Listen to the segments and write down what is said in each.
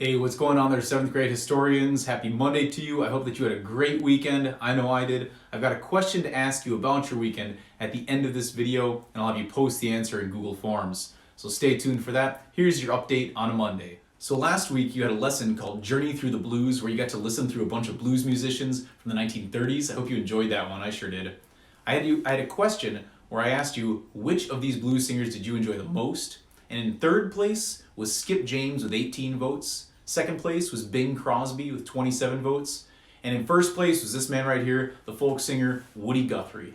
Hey, what's going on there, 7th grade historians? Happy Monday to you. I hope that you had a great weekend. I know I did. I've got a question to ask you about your weekend at the end of this video, and I'll have you post the answer in Google Forms. So stay tuned for that. Here's your update on a Monday. So last week you had a lesson called Journey Through the Blues where you got to listen through a bunch of blues musicians from the 1930s. I hope you enjoyed that one. I sure did. I had a question where I asked you which of these blues singers did you enjoy the most? And in third place was Skip James with 18 votes. Second place was Bing Crosby with 27 votes. And in first place was this man right here, the folk singer Woody Guthrie.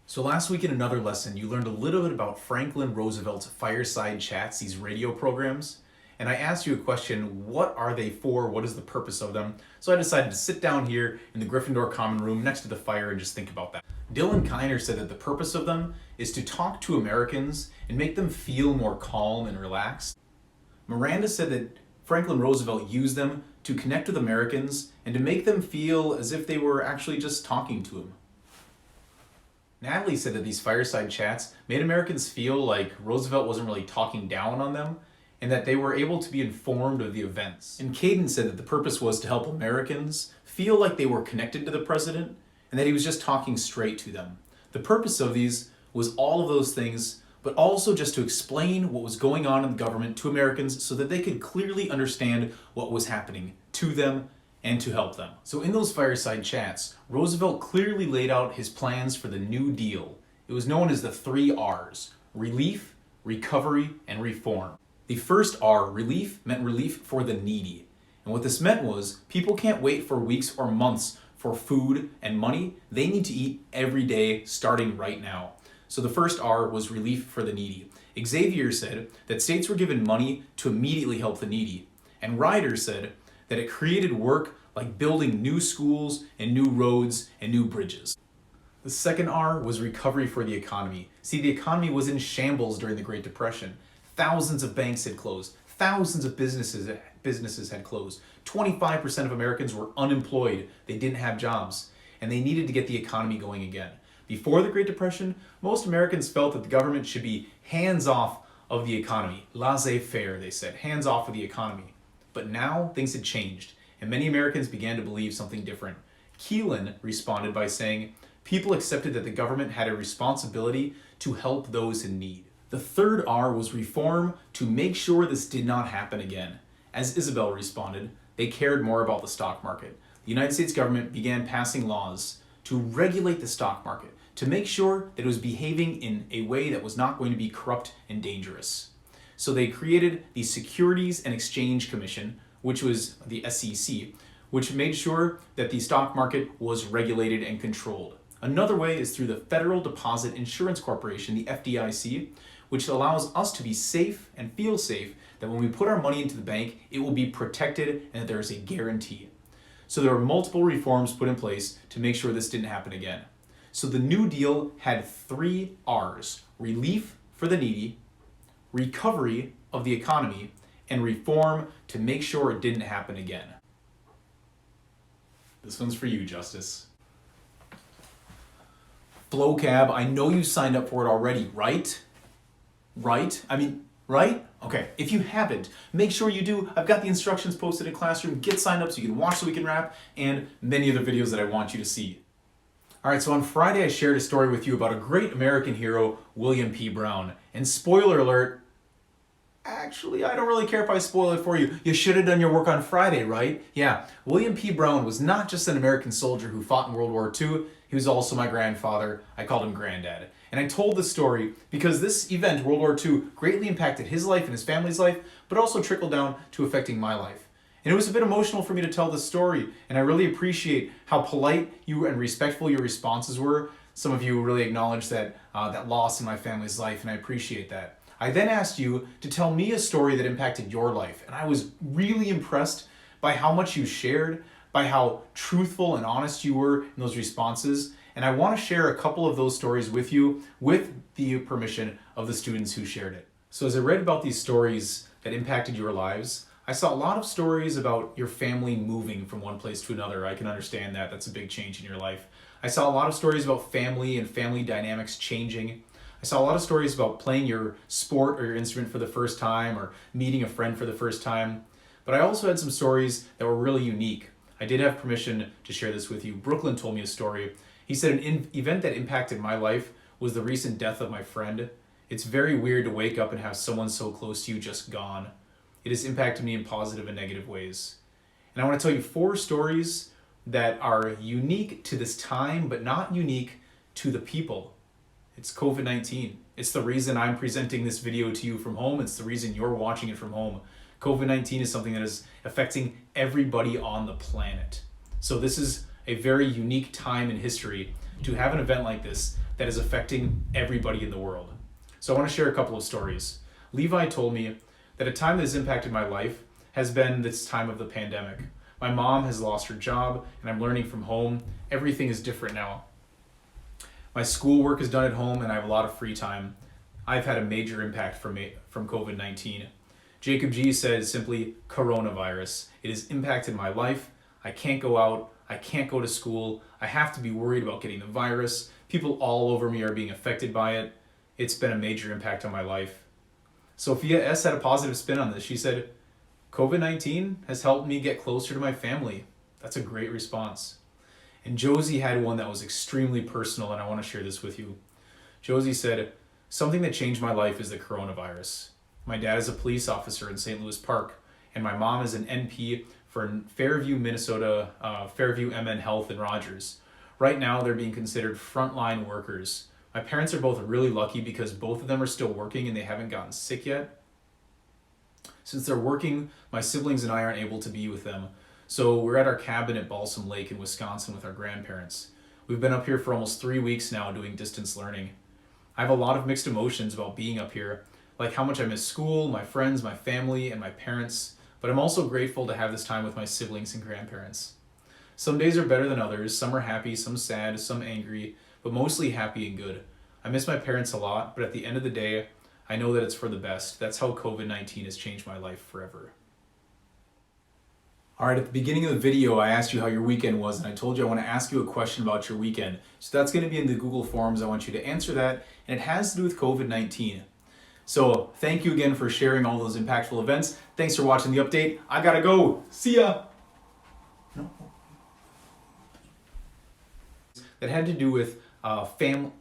So last week in another lesson, you learned a little bit about Franklin Roosevelt's Fireside Chats, these radio programs. And I asked you a question, what are they for? What is the purpose of them? So I decided to sit down here in the Gryffindor common room next to the fire and just think about that. Dylan Kiner said that the purpose of them is to talk to Americans and make them feel more calm and relaxed. Miranda said that Franklin Roosevelt used them to connect with Americans and to make them feel as if they were actually just talking to him. Natalie said that these fireside chats made Americans feel like Roosevelt wasn't really talking down on them and that they were able to be informed of the events. And Caden said that the purpose was to help Americans feel like they were connected to the president and that he was just talking straight to them. The purpose of these was all of those things, but also just to explain what was going on in the government to Americans so that they could clearly understand what was happening to them and to help them. So in those fireside chats, Roosevelt clearly laid out his plans for the New Deal. It was known as the 3 R's: relief, recovery, and reform. The first R, relief, meant relief for the needy. And what this meant was people can't wait for weeks or months for food and money. They need to eat every day starting right now. So the first R was relief for the needy. Xavier said that states were given money to immediately help the needy. And Ryder said that it created work like building new schools and new roads and new bridges. The second R was recovery for the economy. See, the economy was in shambles during the Great Depression. Thousands of banks had closed. Thousands of businesses had closed. 25% of Americans were unemployed. They didn't have jobs. And they needed to get the economy going again. Before the Great Depression, most Americans felt that the government should be hands-off of the economy. Laissez-faire, they said, hands-off of the economy. But now, things had changed, and many Americans began to believe something different. Keelan responded by saying, people accepted that the government had a responsibility to help those in need. The third R was reform, to make sure this did not happen again. As Isabel responded, they cared more about the stock market. The United States government began passing laws to regulate the stock market, to make sure that it was behaving in a way that was not going to be corrupt and dangerous. So they created the Securities and Exchange Commission, which was the SEC, which made sure that the stock market was regulated and controlled. Another way is through the Federal Deposit Insurance Corporation, the FDIC, which allows us to be safe and feel safe that when we put our money into the bank, it will be protected and that there is a guarantee. So there were multiple reforms put in place to make sure this didn't happen again. So the New Deal had 3 R's: relief for the needy, recovery of the economy, and reform to make sure it didn't happen again. This one's for you, Justice. FlowCab, I know you signed up for it already, right? Right? Okay, if you haven't, make sure you do. I've got the instructions posted in Classroom. Get signed up so you can watch the weekend wrap and many other videos that I want you to see. All right, so on Friday I shared a story with you about a great American hero, William P. Brown. And spoiler alert, actually, I don't really care if I spoil it for you. You should have done your work on Friday, right? Yeah, William P. Brown was not just an American soldier who fought in World War II, he was also my grandfather. I called him Granddad. And I told this story because this event, World War II, greatly impacted his life and his family's life, but also trickled down to affecting my life. And it was a bit emotional for me to tell this story, and I really appreciate how polite you and respectful your responses were. Some of you really acknowledged that loss in my family's life, and I appreciate that. I then asked you to tell me a story that impacted your life, and I was really impressed by how much you shared, by how truthful and honest you were in those responses. And I want to share a couple of those stories with you with the permission of the students who shared it. So as I read about these stories that impacted your lives, I saw a lot of stories about your family moving from one place to another. I can understand that. That's a big change in your life. I saw a lot of stories about family and family dynamics changing. I saw a lot of stories about playing your sport or your instrument for the first time or meeting a friend for the first time. But I also had some stories that were really unique. I did have permission to share this with you. Brooklyn told me a story. He said an event that impacted my life was the recent death of my friend. It's very weird to wake up and have someone so close to you just gone. It has impacted me in positive and negative ways. And I want to tell you 4 stories that are unique to this time, but not unique to the people. It's COVID-19. It's the reason I'm presenting this video to you from home. It's the reason you're watching it from home. COVID-19 is something that is affecting everybody on the planet. So this is a very unique time in history to have an event like this that is affecting everybody in the world. So I want to share a couple of stories. Levi told me that a time that has impacted my life has been this time of the pandemic. My mom has lost her job and I'm learning from home. Everything is different now. My schoolwork is done at home and I have a lot of free time. I've had a major impact from COVID-19. Jacob G said simply, coronavirus. It has impacted my life. I can't go out. I can't go to school. I have to be worried about getting the virus. People all over me are being affected by it. It's been a major impact on my life. Sophia S. had a positive spin on this. She said, COVID-19 has helped me get closer to my family. That's a great response. And Josie had one that was extremely personal, and I want to share this with you. Josie said, something that changed my life is the coronavirus. My dad is a police officer in St. Louis Park, and my mom is an NP for Fairview, Minnesota, Fairview MN Health in Rogers. Right now, they're being considered frontline workers. My parents are both really lucky because both of them are still working and they haven't gotten sick yet. Since they're working, my siblings and I aren't able to be with them. So we're at our cabin at Balsam Lake in Wisconsin with our grandparents. We've been up here for almost 3 weeks now doing distance learning. I have a lot of mixed emotions about being up here, like how much I miss school, my friends, my family, and my parents, but I'm also grateful to have this time with my siblings and grandparents. Some days are better than others. Some are happy, some sad, some angry, but mostly happy and good. I miss my parents a lot, but at the end of the day, I know that it's for the best. That's how COVID-19 has changed my life forever. All right, at the beginning of the video, I asked you how your weekend was, and I told you I want to ask you a question about your weekend. So that's going to be in the Google Forms. I want you to answer that, and it has to do with COVID-19. So thank you again for sharing all those impactful events. Thanks for watching the update. I gotta go. See ya. No. That had to do with family.